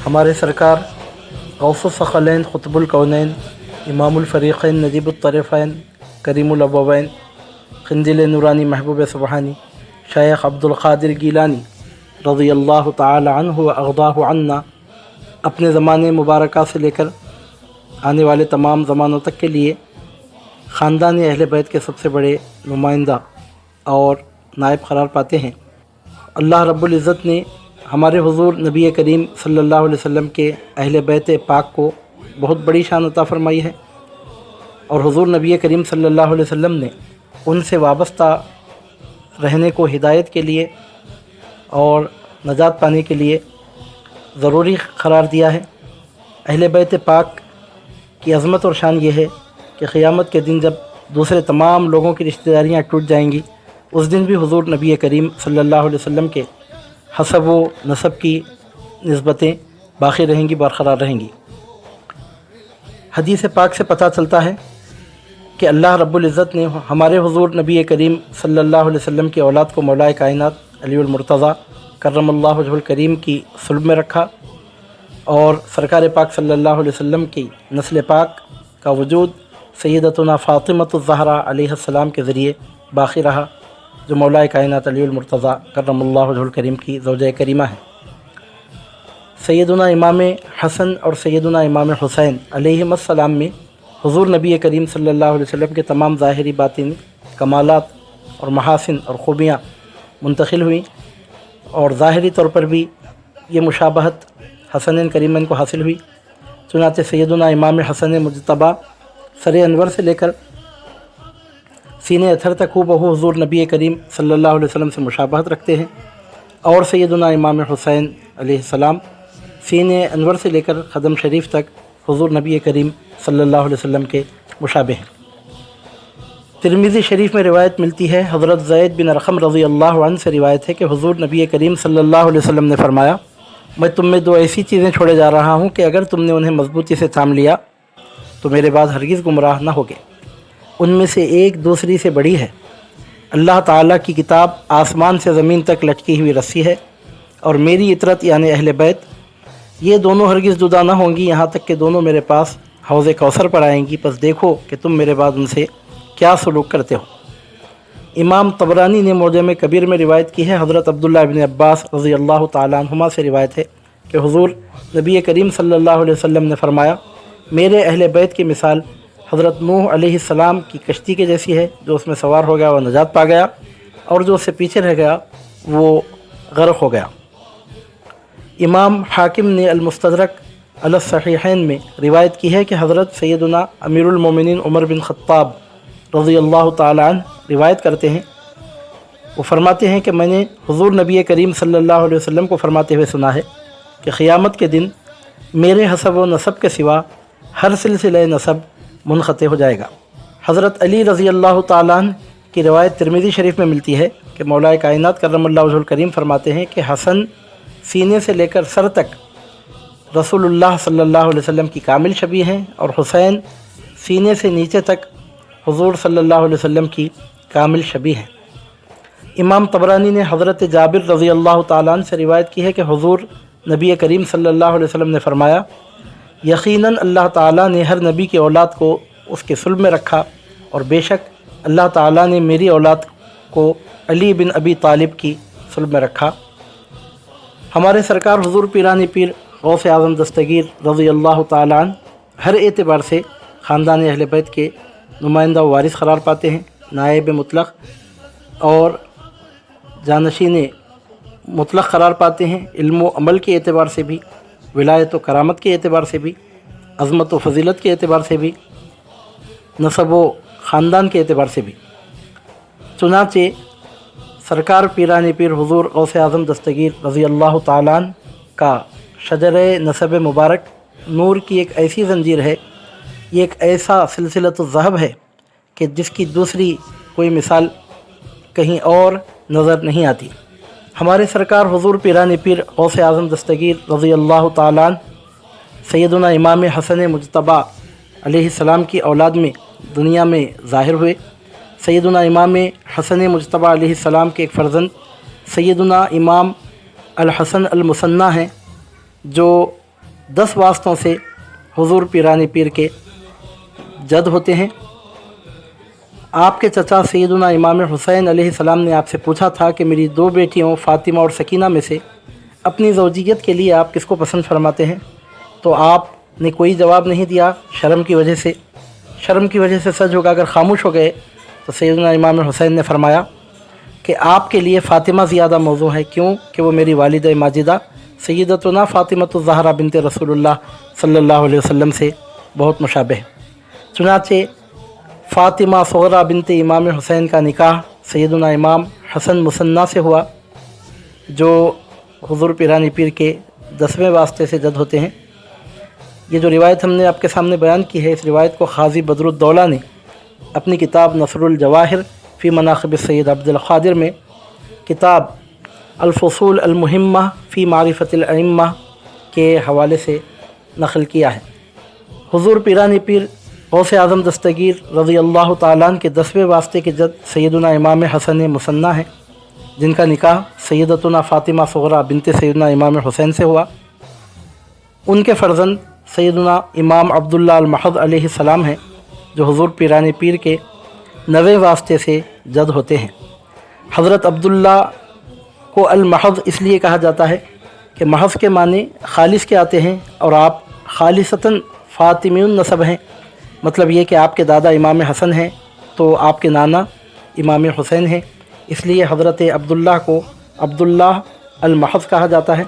ہمارے سرکار غوث الثقلین قطب الکونین امام الفریقین نجیب الطرفین کریم الابوین قندیل نورانی محبوب سبحانی شیخ عبد القادر گیلانی رضی اللہ تعالی عنہ و ارضاہ عنا اپنے زمانے مبارکہ سے لے کر آنے والے تمام زمانوں تک کے لیے خاندان اہل بیت کے سب سے بڑے نمائندہ اور نائب قرار پاتے ہیں۔ اللہ رب العزت نے ہمارے حضور نبی کریم صلی اللہ علیہ وسلم کے اہل بیت پاک کو بہت بڑی شان عطا فرمائی ہے، اور حضور نبی کریم صلی اللہ علیہ وسلم نے ان سے وابستہ رہنے کو ہدایت کے لیے اور نجات پانے کے لیے ضروری قرار دیا ہے۔ اہل بیت پاک کی عظمت اور شان یہ ہے کہ قیامت کے دن جب دوسرے تمام لوگوں کی رشتہ داریاں ٹوٹ جائیں گی، اس دن بھی حضور نبی کریم صلی اللہ علیہ وسلم کے حسب و نسب کی نسبتیں باقی رہیں گی، برقرار رہیں گی۔ حدیث پاک سے پتہ چلتا ہے کہ اللہ رب العزت نے ہمارے حضور نبی کریم صلی اللہ علیہ وسلم کی اولاد کو مولا کائنات علی المرتضیٰ کرم اللہ وجہ الکریم کی صلب میں رکھا، اور سرکار پاک صلی اللہ علیہ وسلم کی نسل پاک کا وجود سیدتنا فاطمۃ الزہرا علیہ السلام کے ذریعے باقی رہا، جو مولا کائنات علی المرتضیٰ کرم اللہ وجہ الکریم کی زوجہ کریمہ ہے۔ سیدنا امام حسن اور سیدنا امام حسین علیہم السلام میں حضور نبی کریم صلی اللہ علیہ وسلم کے تمام ظاہری باطنی کمالات اور محاسن اور خوبیاں منتقل ہوئیں، اور ظاہری طور پر بھی یہ مشابہت حسنین کریمین کو حاصل ہوئی۔ چنانچہ سیدنا امام حسن مجتبیٰ سر انور سے لے کر سینے اثر تک ہو بہو حضور نبی کریم صلی اللہ علیہ وسلم سے مشابہت رکھتے ہیں، اور سیدنا امام حسین علیہ السلام سینے انور سے لے کر قدم شریف تک حضور نبی کریم صلی اللہ علیہ وسلم کے مشابہ ہیں۔ ترمذی شریف میں روایت ملتی ہے، حضرت زید بن ارقم رضی اللہ عنہ سے روایت ہے کہ حضور نبی کریم صلی اللہ علیہ وسلم نے فرمایا، میں تم میں دو ایسی چیزیں چھوڑے جا رہا ہوں کہ اگر تم نے انہیں مضبوطی سے تھام لیا تو میرے بعد ہرگز گمراہ نہ ہوگے۔ ان میں سے ایک دوسری سے بڑی ہے۔ اللہ تعالیٰ کی کتاب آسمان سے زمین تک لٹکی ہوئی رسی ہے، اور میری اطرت یعنی اہل بیت، یہ دونوں ہرگز جدا نہ ہوں گی یہاں تک کہ دونوں میرے پاس حوض کوثر پر آئیں گی، پس دیکھو کہ تم میرے بعد ان سے کیا سلوک کرتے ہو۔ امام طبرانی نے معجم کبیر میں روایت کی ہے، حضرت عبداللہ ابن عباس رضی اللہ تعالیٰ عنہما سے روایت ہے کہ حضور نبی کریم صلی اللہ علیہ وسلم نے فرمایا، میرے اہل بیت کی مثال حضرت نوح علیہ السلام کی کشتی کے جیسی ہے، جو اس میں سوار ہو گیا وہ نجات پا گیا، اور جو اس سے پیچھے رہ گیا وہ غرق ہو گیا۔ امام حاکم نے المستدرک علی الصحیحین میں روایت کی ہے کہ حضرت سیدنا امیر المومنین عمر بن خطاب رضی اللہ تعالی عنہ روایت کرتے ہیں، وہ فرماتے ہیں کہ میں نے حضور نبی کریم صلی اللہ علیہ وسلم کو فرماتے ہوئے سنا ہے کہ قیامت کے دن میرے حسب و نسب کے سوا ہر سلسلہ نسب منقطع ہو جائے گا۔ حضرت علی رضی اللہ تعالیٰ عنہ کی روایت ترمذی شریف میں ملتی ہے کہ مولا کائنات کرم اللہ وجہ الکریم فرماتے ہیں کہ حسن سینے سے لے کر سر تک رسول اللہ صلی اللہ علیہ وسلم کی کامل شبیہ ہیں، اور حسین سینے سے نیچے تک حضور صلی اللہ علیہ وسلم کی کامل شبیہ ہیں۔ امام طبرانی نے حضرت جابر رضی اللہ تعالیٰ عنہ سے روایت کی ہے کہ حضور نبی کریم صلی اللہ علیہ وسلم نے فرمایا، یقیناً اللہ تعالیٰ نے ہر نبی کی اولاد کو اس کے صلب میں رکھا، اور بے شک اللہ تعالیٰ نے میری اولاد کو علی بن ابی طالب کی صلب میں رکھا۔ ہمارے سرکار حضور پیرانی پیر غوث اعظم دستگیر رضی اللہ تعالیٰ عنہ ہر اعتبار سے خاندان اہل بیت کے نمائندہ و وارث قرار پاتے ہیں، نائب مطلق اور جانشین مطلق قرار پاتے ہیں، علم و عمل کے اعتبار سے بھی، ولایت و کرامت کے اعتبار سے بھی، عظمت و فضیلت کے اعتبار سے بھی، نسب و خاندان کے اعتبار سے بھی۔ چنانچہ سرکار پیرانی پیر حضور غوث اعظم دستگیر رضی اللہ تعالیٰ عنہ کا شجر نسب مبارک نور کی ایک ایسی زنجیر ہے، یہ ایک ایسا سلسلۃ الذہب ہے کہ جس کی دوسری کوئی مثال کہیں اور نظر نہیں آتی۔ ہمارے سرکار حضور پیرانی پیر غوث اعظم دستگیر رضی اللہ تعالیٰ عنہ سیدنا امام حسن مجتبیٰ علیہ السلام کی اولاد میں دنیا میں ظاہر ہوئے۔ سیدنا امام حسن مجتبیٰ علیہ السلام کے ایک فرزند سیدنا امام الحسن المثنیٰ ہیں، جو 10 वास्तों से हुजूर पीरानी पीर के जद होते हैं। आपके चचा सैयदुना इमाम हुसैन अलैहिस्सलाम ने आपसे पूछा था कि मेरी 2 बेटियों फ़ातिमा और सकीना में से अपनी ज़ौजियत के लिए आप किसको पसंद फरमाते हैं? तो आपने कोई जवाब नहीं दिया शर्म की वजह से। शर्म की वजह से सर झुकाकर खामोश हो गए। तो सैयदुना इमाम हुसैन ने फरमाया कि आपके लिए फ़ातिमा ज़्यादा मौजू है, क्यों कि वो मेरी वालिदा माजिदा सैयदतुना फ़ातिमतुज़ ज़हरा बिन्त रसूलुल्लाह सल्लल्लाहु अलैहि वसल्लम से बहुत मुशाबह है। चुनाचे फ़ातिमा सग़रा बिन्त इमाम हुसैन का निकाह सैयदुना इमाम हसन मुसन्ना से हुआ, जो हुज़ूर पीरानी पीर के 10वें वास्ते से जद होते हैं। ये जो रिवायत हमने आपके सामने बयान की है, इस रिवायत को क़ाज़ी बदरुद्दौला ने अपनी किताब नसरुल जवाहिर फ़ी मनाक़िब सैयद अब्दुल क़ादिर में किताब अल-फ़ुसूल अल-मुहिम्मा फ़ी मारिफ़तिल अइम्मा के हवाले से नक़ल किया है। हुज़ूर पीरानी पीर गौसे आज़म दस्तगीर रज़ी अल्लाह ताला अन्हु के 10वें वास्ते के जद सैयदुना इमाम हसन मुसन्ना है, जिनका निकाह सैयदतुना फ़ातिमा सग़रा बिन्त सैयदुना इमाम हुसैन से हुआ। उनके फ़र्जंद सैयदुना इमाम अब्दुल्ला अल-महज़ अलैहिस्सलाम हैं, जो हुज़ूर पीरानी पीर के 9वें वास्ते से जद होते हैं। हज़रत अब्दुल्ला को अल-महज़ इसलिए कहा जाता है कि महज़ के माने खालिस के आते हैं और आप खालिसतन फ़ातिमीयुन नसब हैं। मतलब ये कि आपके दादा इमाम हसन हैं तो आपके नाना इमाम हुसैन हैं, इसलिए हज़रत अब्दुल्ला को अब्दुल्ला अल-महज़ कहा जाता है।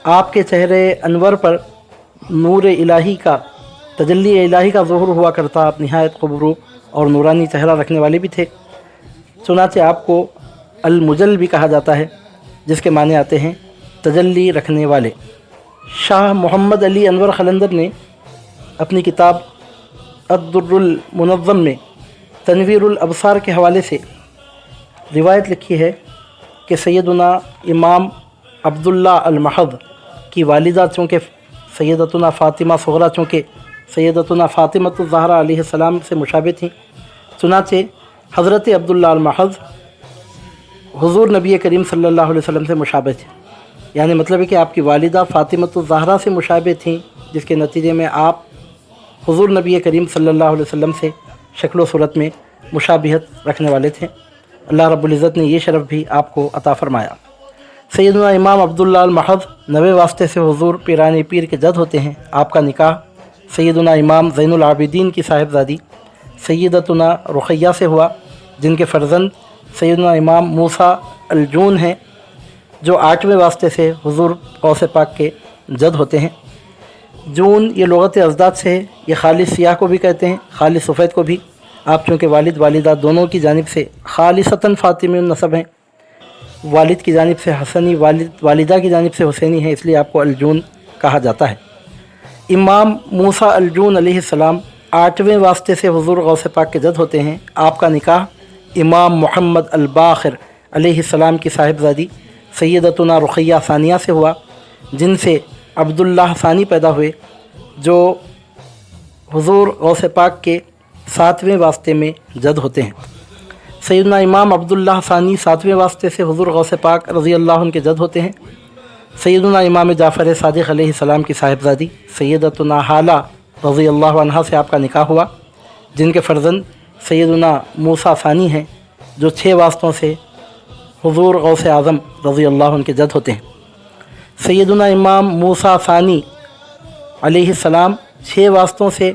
आपके चेहरे अनवर पर नूर इलाही का तजल्ली इलाही का ज़ुहूर हुआ करता। आप नहायत ख़ूबरूप और नूरानी चेहरा रखने वाले भी थे। चुनाचे आपको अल-मुजल भी कहा जाता है, जिसके माने आते हैं तजल्ली रखने वाले। शाह मोहम्मद अली अनवर क़लंदर ने अपनी किताब अद-दुर्रुल मुनज़्ज़म में तनवीरुल अबसार के हवाले से रिवायत लिखी है कि सैयदुना इमाम अब्दुल्ला अल-महज़ की वालिदा चूँकि सैयदतुना फ़ातिमा सग़रा चूँकि सैयदतुना फ़ातिमतुज़ ज़हरा अलैहिस्सलाम से मुशाबह थीं, चुनाचे हज़रत अब्दुल्ला अल-महज़ हुज़ूर नबी करीम सल्लल्लाहु अलैहि वसल्लम से मुशाबह थे। यानी मतलब है कि आपकी वालिदा फ़ातिमतुज़ ज़हरा से मुशाबह थीं, जिसके नतीजे में आप हुज़ूर नबी करीम सल्लल्लाहु अलैहि वसल्लम से शक्ल व सूरत में मुशाबिहत रखने वाले थे। अल्लाह रब्बुल इज़्ज़त ने ये शरफ़ भी आपको अता फ़रमाया। सैयदुना इमाम अब्दुल्ला अल-महज़ 9वें वास्ते से हुज़ूर पीरानी पीर के जद होते हैं। आपका निकाह सैयदुना इमाम ज़ैनुल आबिदीन की साहिबजादी सैयदतुना रुक़ैया से हुआ, जिनके फ़र्जंद सैयदुना इमाम मूसा अल-जून हैं, जो 8वें वास्ते से हुज़ूर ग़ौसे पाक के जद होते हैं। जून ये लुग़त अज़दाद से है, ये खालिस सियाह को भी कहते हैं, खालिस सफ़ेद को भी। आप चूँकि वालिद वालिदा दोनों की जानिब से खालिसतन फ़ातिमीयुन नसब हैं, वालिद की जानिब से हसनी, वालिदा की जानिब से हुसैनी है, इसलिए आपको अल-जून कहा जाता है। इमाम मूसा अल-जून अलैहिस्सलाम 8वें वास्ते से हुज़ूर ग़ौसे पाक के जद होते हैं। आपका निकाह इमाम मुहम्मद अल-बाक़िर अलैहिस्सलाम की साहिबजादी सैयदतुना रुक़ैया सानिया से हुआ, जिनसे अब्दुल्लाह सानी पैदा हुए, जो हुज़ूर ग़ौसे पाक के 7वें वास्ते में जद होते हैं। सैयदना इमाम अब्दुल्लाह सानी 7वें वास्ते से हुज़ूर ग़ौसे पाक रज़ी अल्लाह अन्हु के जद होते हैं। सैयदना इमाम जाफ़र सादिक़ अलैहिस्सलाम की साहिबजादी सैयदतुना हाला रज़ी अल्लाह अन्हा से आपका निकाह हुआ, जिनके फ़र्जंद सैयदना मूसा सानी हैं, जो 6 वास्तों से हुज़ूर ग़ौसे आज़म रज़ी अल्लाह अन्हु के जद होते हैं। सैयदना इमाम मूसा सानी अलैहिस्सलाम 6 वास्तों से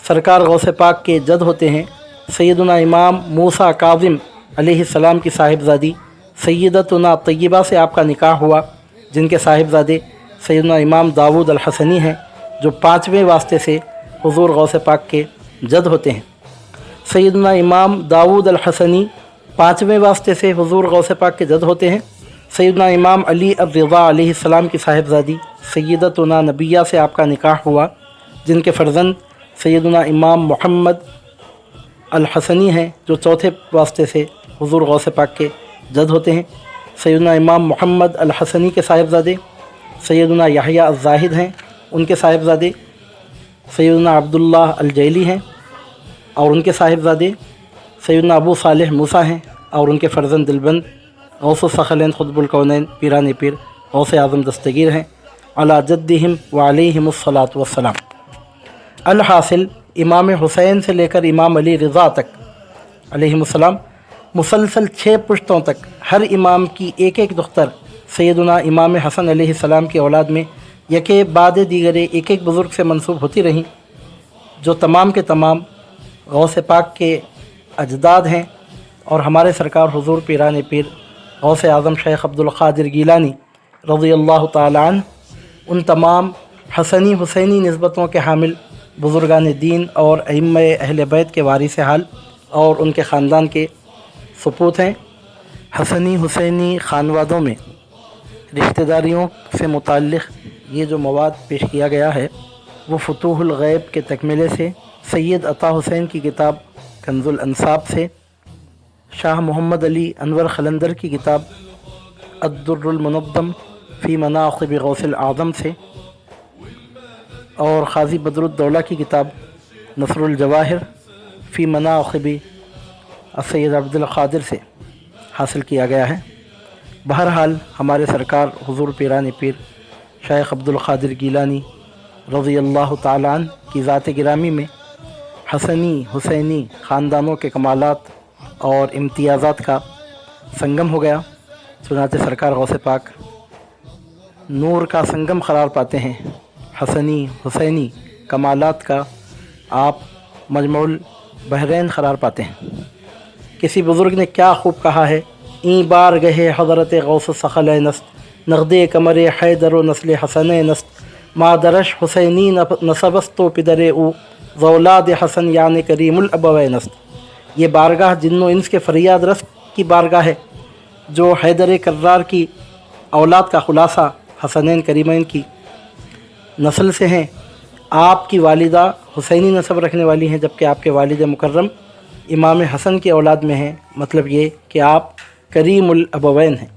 सरकार ग़ौसे पाक के जद होते हैं। सैयदना इमाम मूसा काज़िम अलैहिस्सलाम की साहिबजादी सैयदतुना तय्यबा से आपका निकाह हुआ, जिनके साहिबजादे सैयदना इमाम दाऊद अल-हसनी हैं, जो 5वें वास्ते से हुज़ूर ग़ौसे पाक के जद होते हैं। सैयदना इमाम दाऊद अल-हसनी 5वें वास्ते से हुज़ूर ग़ौसे पाक के जद होते हैं। सैयदना इमाम अली ar-रिज़ा अलैहिस्सलाम की साहिबजादी सैयदतुना नबिया से आपका निकाह हुआ, जिनके फ़र्जंद सैयदना इमाम मुहम्मद अल-हसनी हैं, जो 4थे वास्ते से हुज़ूर ग़ौसे पाक के जद होते हैं। सैयदना इमाम मुहम्मद अल-हसनी के साहिबजादे सैयदना यहया अज़-ज़ाहिद हैं, उनके साहिबजादे सैयदना अब्दुल्लाह अल-जैली हैं, और उनके साहिबजादे सैयदना अबू सालेह मूसा हैं, और उनके फ़र्जंद दिलबंद गौसुस सक़लैन क़ुतबुल कौनैन पीरानी पीर गौसे आज़म दस्तगीर हैं। अला जद्दिहिम व अलैहिमुस्सलातु वस्सलाम। अलहासिल इमाम हुसैन से लेकर इमाम अली रज़ा तक अलैहिमुस्सलाम मुसलसल 6 पुश्तों तक हर इमाम की एक एक दुख्तर सैयदुना इमाम हसन अलैहिस्सलाम की औलाद में यके बाद दीगरे एक एक बुज़ुर्ग से मंसूब होती रहीं, जो तमाम के तमाम गौस पाक के अजदाद हैं। और हमारे सरकार हुज़ूर पीरान पीर गौस आज़म शेख अब्दुल क़ादिर गीलानी रज़ियल्लाहु ताला अन्हु उन तमाम हसनी हुसैनी निस्बतों के हामिल बुज़ुर्गान दीन और अइम्मे अहले बैत के वारिस हाल और उनके ख़ानदान के सपूत हैं। हसनी हुसैनी खानवादों में रिश्तेदारियों से मुताल्लिक़ ये जो मवाद पेश किया गया है वो फुतूहुल गैब के तकमिले से, सैयद अता हुसैन की किताब कंजुल अंसाब से, शाह मोहम्मद अली अनवर खलंदर की किताब अद्दुर्रुल मुनव्वम फ़ी मनाक़िब गौसिल आज़म से और क़ाज़ी बदरुद्दौला की किताब नसरुल जवाहिर फ़ी मनाक़िब सैयद अब्दुल क़ादिर से हासिल किया गया है। बहरहाल हमारे सरकार हुज़ूर पीरान पीर शेख अब्दुल क़ादिर गीलानी रज़ियल्लाहु ताला अन्हु की ज़ात गिरामी में हसनी हुसैनी ख़ानदानों के कमालात और इम्तियाज़ात का संगम हो गया। चुनांचे सरकार गौसे पाक नूर का संगम क़रार पाते हैं। हसनी हुसैनी कमालात का आप मजमुल बहरैन क़रार पाते हैं। किसी बुज़ुर्ग ने क्या खूब कहा है, ई बार गहे हज़रत गौस सखल नस्त नगदे कमर हैदर नस्ल हसन नस्त मादरश हुसैनी नसबस्तो पिदर उ ज़ौलाद हसन यान करीमुल अबवै नस्त। ये बारगाह जिन्नो इंस के फरियाद रस की बारगाह है, जो हैदर कर्रार की औलाद का ख़ुलासा हसनैन करीमैन की नस्ल से हैं। आपकी वालिदा हुसैनी नसब रखने वाली हैं, जबकि आपके वालिद मुकर्रम इमाम हसन की औलाद में हैं। मतलब ये कि आप करीमुल अबवैन हैं।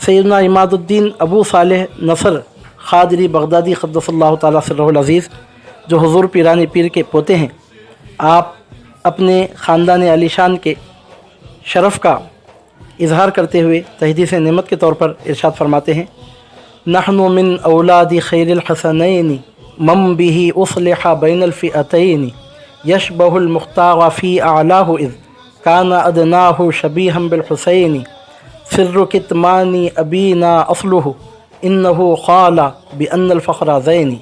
सैयदना इमादुद्दीन अबू सालेह नसर क़ादिरी बगदादी क़द्दसल्लाहु ताला सिर्रहुल अज़ीज़, जो हुज़ूर पीरानी पीर के पोते हैं, आप अपने ख़ानदान आलीशान के शरफ़ का इजहार करते हुए तहदीस नेमत के तौर पर इरशाद फरमाते हैं, नहनु मिन औलादी खैरिल हसनैनी मम बिही उसलिहा बैनल फ़िअतैनी यशबहुल मुख्तार फ़ी आलाहु इज़ काना अदनाहु शबीहम बिल हुसैनी सिर्रु कितमानी अबीना असलुहु इन्नहु क़ाला बिअन्नल फ़ख़्र ज़ैनी।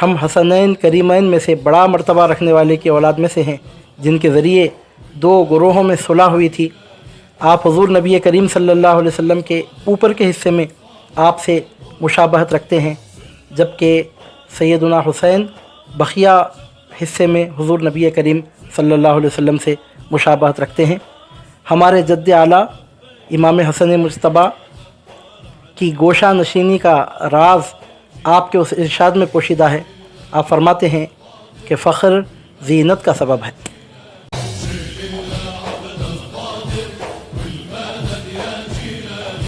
हम हसनैन करीमैन में से बड़ा मर्तबा रखने वाले की औलाद में से हैं, जिनके ज़रिए 2 गुरोहों में सुलह हुई थी। आप हुज़ूर नबी करीम सल्लल्लाहु अलैहि वसल्लम के ऊपर के हिस्से में आपसे मुशाबहत रखते हैं, जबकि सैयदुना हुसैन बखिया हिस्से में हुज़ूर नबी करीम सल्लल्लाहु अलैहि वसल्लम से मुशाबहत रखते हैं। हमारे जद्द आला इमाम हसन मुज्तबा की गोशा नशीनी का राज आपके उस इरशाद में पोशीदा है। आप फरमाते हैं कि फ़ख्र ज़ीनत का सबब है।